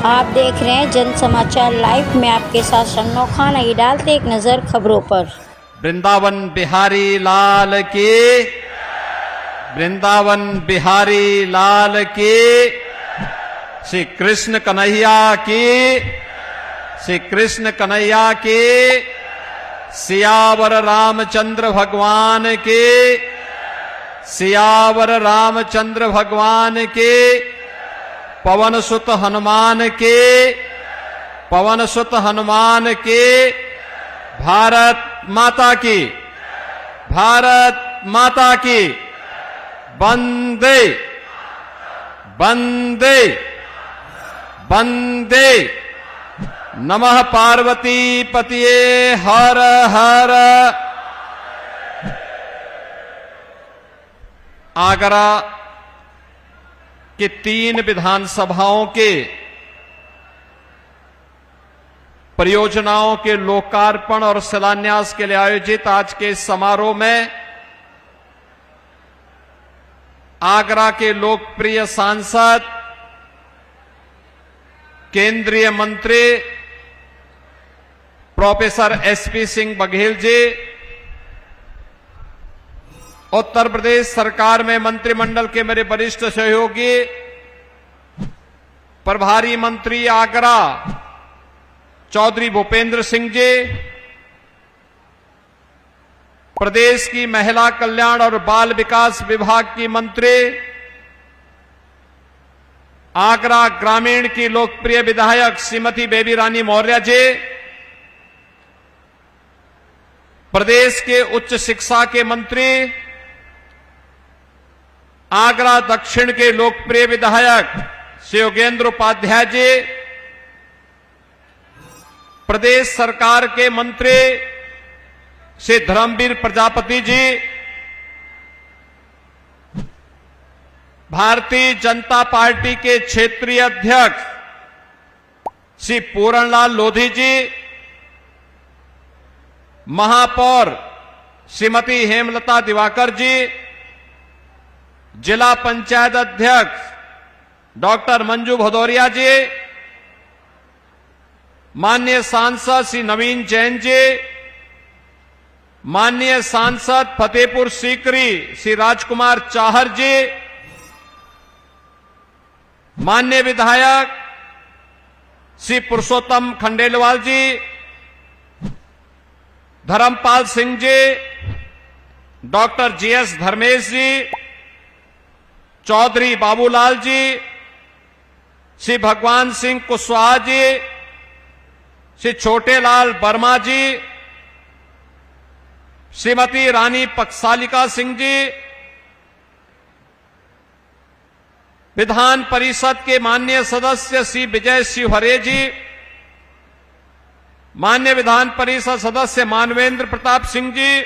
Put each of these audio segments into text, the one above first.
आप देख रहे हैं जन समाचार लाइव में आपके साथ शन्नो खान। आइए डालते एक नजर खबरों पर। वृंदावन बिहारी लाल की, वृंदावन बिहारी लाल की, श्री कृष्ण कन्हैया की, श्री कृष्ण कन्हैया की, सियावर रामचंद्र भगवान के, सियावर रामचंद्र भगवान के, पवन सुत हनुमान के, पवन सुत हनुमान के, भारत माता की, भारत माता की, वंदे वंदे वंदे। नमः पार्वती पतिये हर हर। आगरा के 3 विधानसभाओं के परियोजनाओं के लोकार्पण और शिलान्यास के लिए आयोजित आज के समारोह में आगरा के लोकप्रिय सांसद, केंद्रीय मंत्री प्रोफेसर एसपी सिंह बघेल जी, उत्तर प्रदेश सरकार में मंत्रिमंडल के मेरे वरिष्ठ सहयोगी, प्रभारी मंत्री आगरा चौधरी भूपेंद्र सिंह जी, प्रदेश की महिला कल्याण और बाल विकास विभाग की मंत्री, आगरा ग्रामीण की लोकप्रिय विधायक श्रीमती बेबी रानी मौर्य जी, प्रदेश के उच्च शिक्षा के मंत्री, आगरा दक्षिण के लोकप्रिय विधायक श्री योगेंद्र उपाध्याय जी, प्रदेश सरकार के मंत्री श्री धर्मवीर प्रजापति जी, भारतीय जनता पार्टी के क्षेत्रीय अध्यक्ष श्री पूरणलाल लोधी जी, महापौर श्रीमती हेमलता दिवाकर जी, जिला पंचायत अध्यक्ष डॉक्टर मंजू भदौरिया जी, माननीय सांसद श्री नवीन जैन जी, माननीय सांसद फतेहपुर सीकरी श्री राजकुमार चाहर जी, माननीय विधायक श्री पुरुषोत्तम खंडेलवाल जी, धर्मपाल सिंह जी, डॉक्टर जीएस धर्मेश जी, चौधरी बाबूलाल जी, श्री भगवान सिंह कुशवाहा जी, श्री छोटेलाल वर्मा जी, श्रीमती रानी पक्सालिका सिंह जी, विधान परिषद के माननीय सदस्य श्री विजय शिवहरे जी, माननीय विधान परिषद सदस्य मानवेंद्र प्रताप सिंह जी,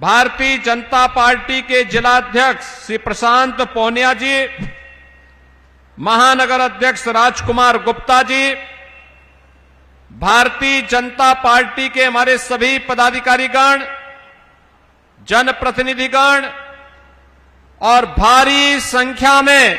भारतीय जनता पार्टी के जिलाध्यक्ष श्री प्रशांत पौनिया जी, महानगर अध्यक्ष राजकुमार गुप्ता जी, भारतीय जनता पार्टी के हमारे सभी पदाधिकारीगण, जनप्रतिनिधिगण और भारी संख्या में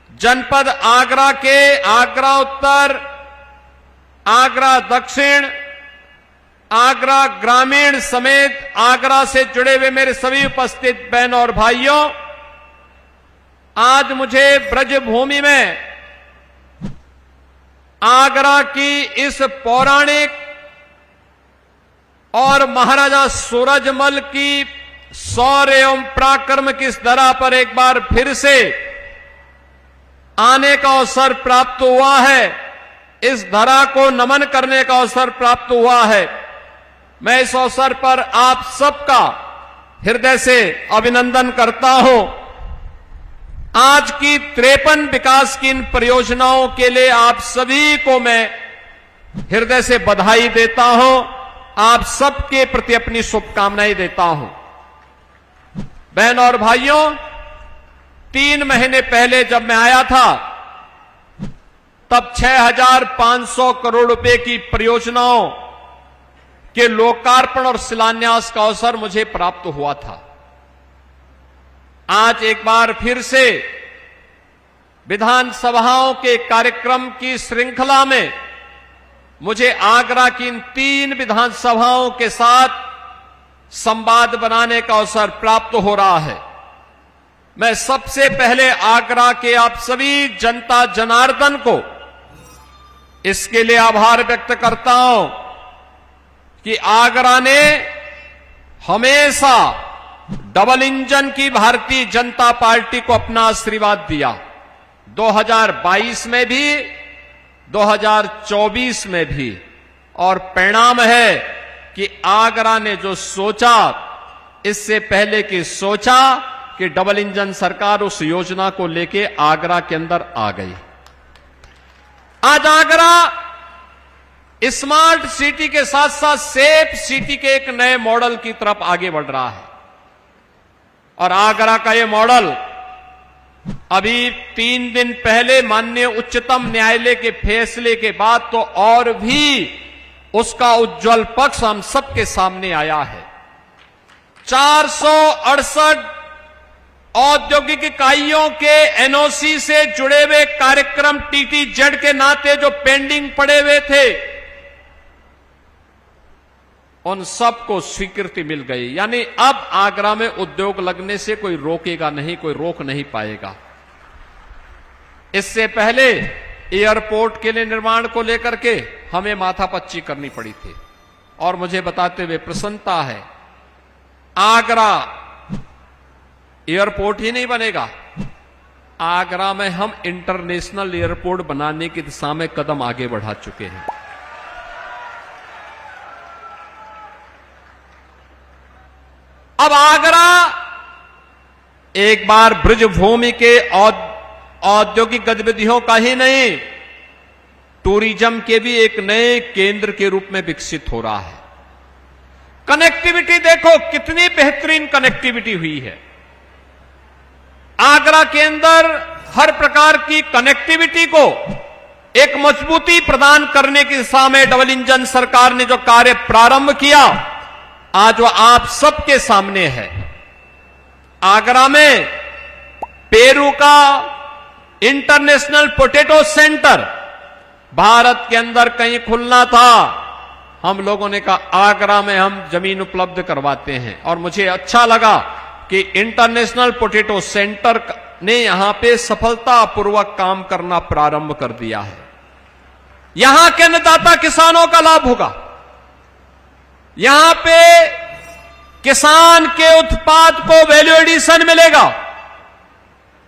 जनपद आगरा के आगरा उत्तर, आगरा दक्षिण, आगरा ग्रामीण समेत आगरा से जुड़े हुए मेरे सभी उपस्थित बहनों और भाइयों, आज मुझे ब्रजभूमि में आगरा की इस पौराणिक और महाराजा सूरजमल की शौर्य एवं पराक्रम की इस धरा पर एक बार फिर से आने का अवसर प्राप्त हुआ है। इस धरा को नमन करने का अवसर प्राप्त हुआ है। मैं इस अवसर पर आप सबका हृदय से अभिनंदन करता हूं। आज की 53 विकास की इन परियोजनाओं के लिए आप सभी को मैं हृदय से बधाई देता हूं, आप सबके प्रति अपनी शुभकामनाएं देता हूं। बहनों और भाइयों, 3 महीने पहले जब मैं आया था तब 6,500 करोड़ रुपए की परियोजनाओं के लोकार्पण और शिलान्यास का अवसर मुझे प्राप्त हुआ था। आज एक बार फिर से विधानसभाओं के कार्यक्रम की श्रृंखला में मुझे आगरा की इन 3 विधानसभाओं के साथ संवाद बनाने का अवसर प्राप्त हो रहा है। मैं सबसे पहले आगरा के आप सभी जनता जनार्दन को इसके लिए आभार व्यक्त करता हूं कि आगरा ने हमेशा डबल इंजन की भारतीय जनता पार्टी को अपना आशीर्वाद दिया। 2022 में भी, 2024 में भी, और परिणाम है कि आगरा ने जो सोचा, इससे पहले कि सोचा कि डबल इंजन सरकार उस योजना को लेके आगरा के अंदर आ गई। आज आगरा स्मार्ट सिटी के साथ साथ सेफ सिटी के एक नए मॉडल की तरफ आगे बढ़ रहा है। और आगरा का यह मॉडल अभी 3 दिन पहले माननीय उच्चतम न्यायालय के फैसले के बाद तो और भी उसका उज्जवल पक्ष हम सबके सामने आया है। 468 औद्योगिक इकाइयों के एनओसी से जुड़े हुए कार्यक्रम टीटीजेड के नाते जो पेंडिंग पड़े हुए थे, उन सबको स्वीकृति मिल गई। यानी अब आगरा में उद्योग लगने से कोई रोकेगा नहीं, कोई रोक नहीं पाएगा। इससे पहले एयरपोर्ट के लिए निर्माण को लेकर के हमें माथापच्ची करनी पड़ी थी, और मुझे बताते हुए प्रसन्नता है, आगरा एयरपोर्ट ही नहीं बनेगा, आगरा में हम इंटरनेशनल एयरपोर्ट बनाने की दिशा में कदम आगे बढ़ा चुके हैं। अब आगरा एक बार ब्रजभूमि के औद्योगिक गतिविधियों का ही नहीं, टूरिज्म के भी एक नए केंद्र के रूप में विकसित हो रहा है। कनेक्टिविटी देखो, कितनी बेहतरीन कनेक्टिविटी हुई है। आगरा के अंदर हर प्रकार की कनेक्टिविटी को एक मजबूती प्रदान करने की दिशा में डबल इंजन सरकार ने जो कार्य प्रारंभ किया, आज वो आप सबके सामने है। आगरा में पेरू का इंटरनेशनल पोटैटो सेंटर भारत के अंदर कहीं खुलना था, हम लोगों ने कहा आगरा में हम जमीन उपलब्ध करवाते हैं। और मुझे अच्छा लगा कि इंटरनेशनल पोटैटो सेंटर ने यहां पे सफलतापूर्वक काम करना प्रारंभ कर दिया है। यहां के अन्नदाता किसानों का लाभ होगा। यहां पे किसान के उत्पाद को वैल्यू एडिशन मिलेगा,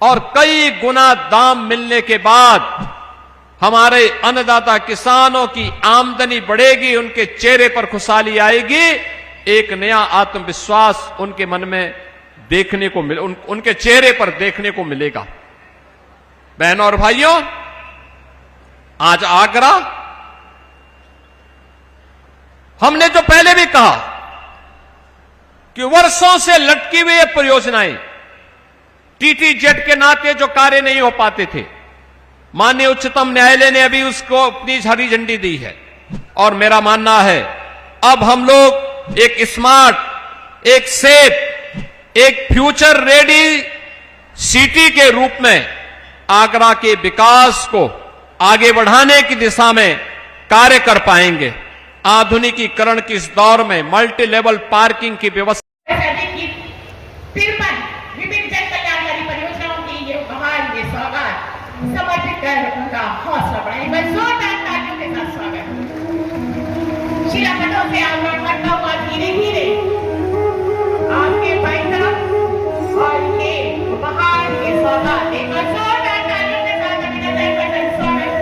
और कई गुना दाम मिलने के बाद हमारे अन्नदाता किसानों की आमदनी बढ़ेगी, उनके चेहरे पर खुशहाली आएगी, एक नया आत्मविश्वास उनके मन में देखने को उनके चेहरे पर देखने को मिलेगा। बहनों और भाइयों, आज आगरा, हमने जो पहले भी कहा कि वर्षों से लटकी हुई ये परियोजनाएं, टीटीजेड के नाते जो कार्य नहीं हो पाते थे, माननीय उच्चतम न्यायालय ने अभी उसको अपनी हरी झंडी दी है। और मेरा मानना है अब हम लोग एक स्मार्ट, एक सेफ, एक फ्यूचर रेडी सिटी के रूप में आगरा के विकास को आगे बढ़ाने की दिशा में कार्य कर पाएंगे। आधुनिकीकरण के इस दौर में मल्टी लेवल पार्किंग की व्यवस्था, 53 विभिन्न जन कल्याणकारी परियोजनाओं की ये उपहार, ये सौगात समर्पित कर उनका हौसला बढ़ाएगा। जोरदार तालियों के साथ स्वागत। शिलापटों से आगमन करता हुआ धीरे धीरे आपके बाईं तरफ, और ये उपहार, ये सौगात, एक जोरदार तालियों के साथ अभिनंदन का स्वागत।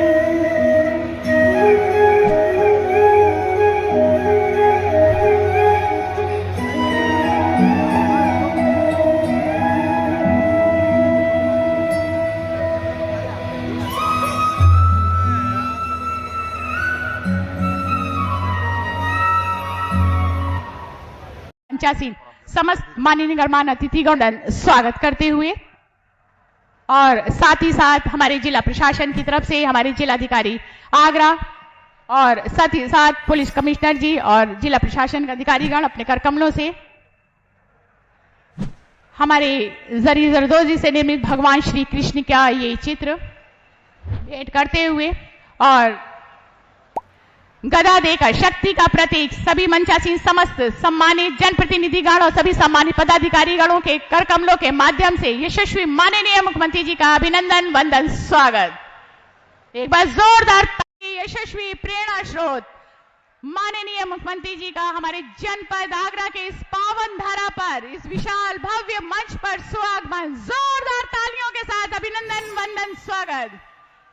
समस्त माननीय गणमान्य अतिथिगण स्वागत करते हुए, और साथ ही साथ हमारे जिला प्रशासन की तरफ से हमारे जिलाधिकारी आगरा और साथ ही साथ पुलिस कमिश्नर जी और जिला प्रशासन के अधिकारीगण अपने कर कमलों से हमारे जरी जरदोजी से निर्मित भगवान श्री कृष्ण का ये चित्र भेंट करते हुए और गदा देकर शक्ति का प्रतीक सभी मंचासीन समस्त सम्मानित जनप्रतिनिधिगण और सभी सम्मानित पदाधिकारीगणों के कर कमलों के माध्यम से यशस्वी माननीय मुख्यमंत्री जी का अभिनंदन वंदन स्वागत। एक बार जोरदार ताली। यशस्वी प्रेरणा स्रोत माननीय मुख्यमंत्री जी का हमारे जनपद आगरा के इस पावन धारा पर इस विशाल भव्य मंच पर स्वागत। जोरदार तालियों के साथ अभिनंदन वंदन स्वागत।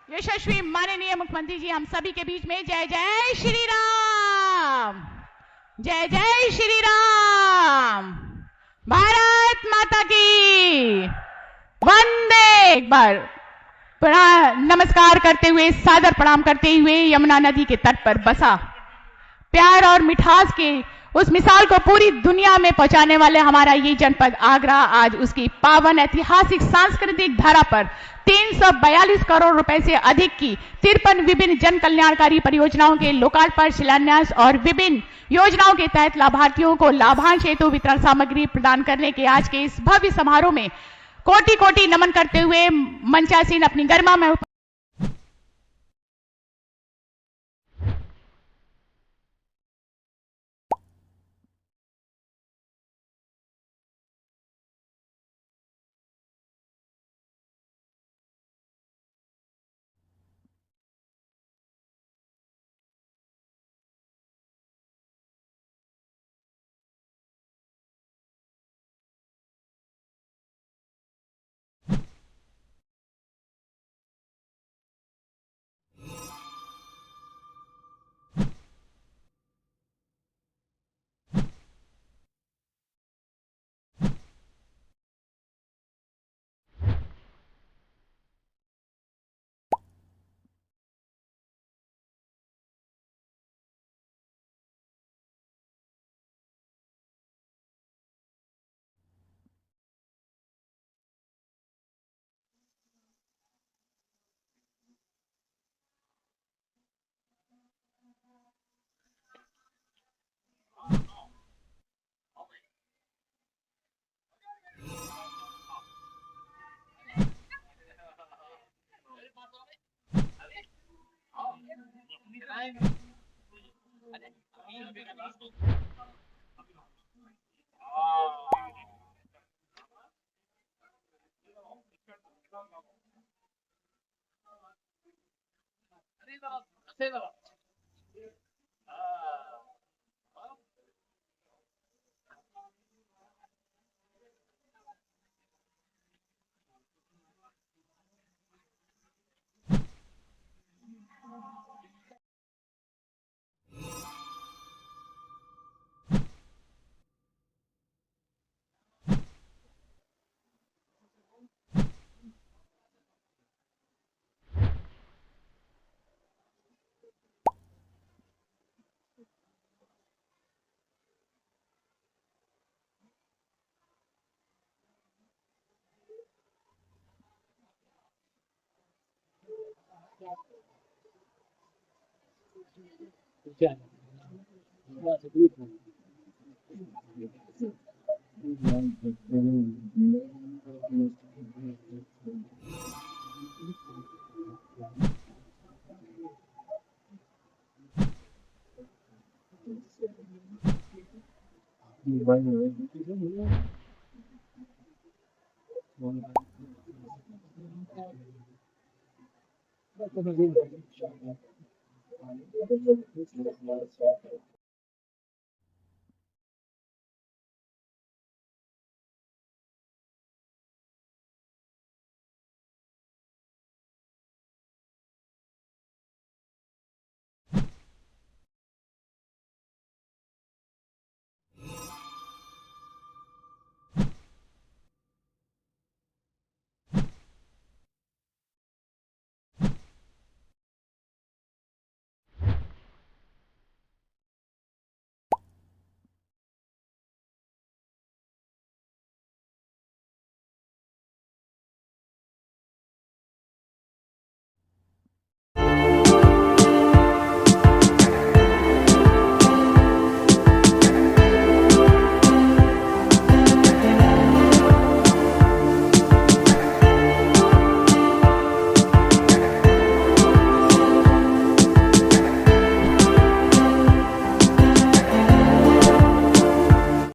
यशस्वी माननीय मुख्यमंत्री जी हम सभी के बीच में जय जय श्री राम, जय जय श्री राम, भारत माता की वंदे। एक बार नमस्कार करते हुए सादर प्रणाम करते हुए यमुना नदी के तट पर बसा प्यार और मिठास के उस मिसाल को पूरी दुनिया में पहुंचाने वाले हमारा ये जनपद आगरा आज उसकी पावन ऐतिहासिक सांस्कृतिक धारा पर 342 करोड़ रुपए से अधिक की 53 विभिन्न जन कल्याणकारी परियोजनाओं के लोकार्पण, शिलान्यास और विभिन्न योजनाओं के तहत लाभार्थियों को लाभांश हेतु वितरण सामग्री प्रदान करने के आज के इस भव्य समारोह में कोटि कोटि नमन करते हुए मंचासीन अपनी गरिमा में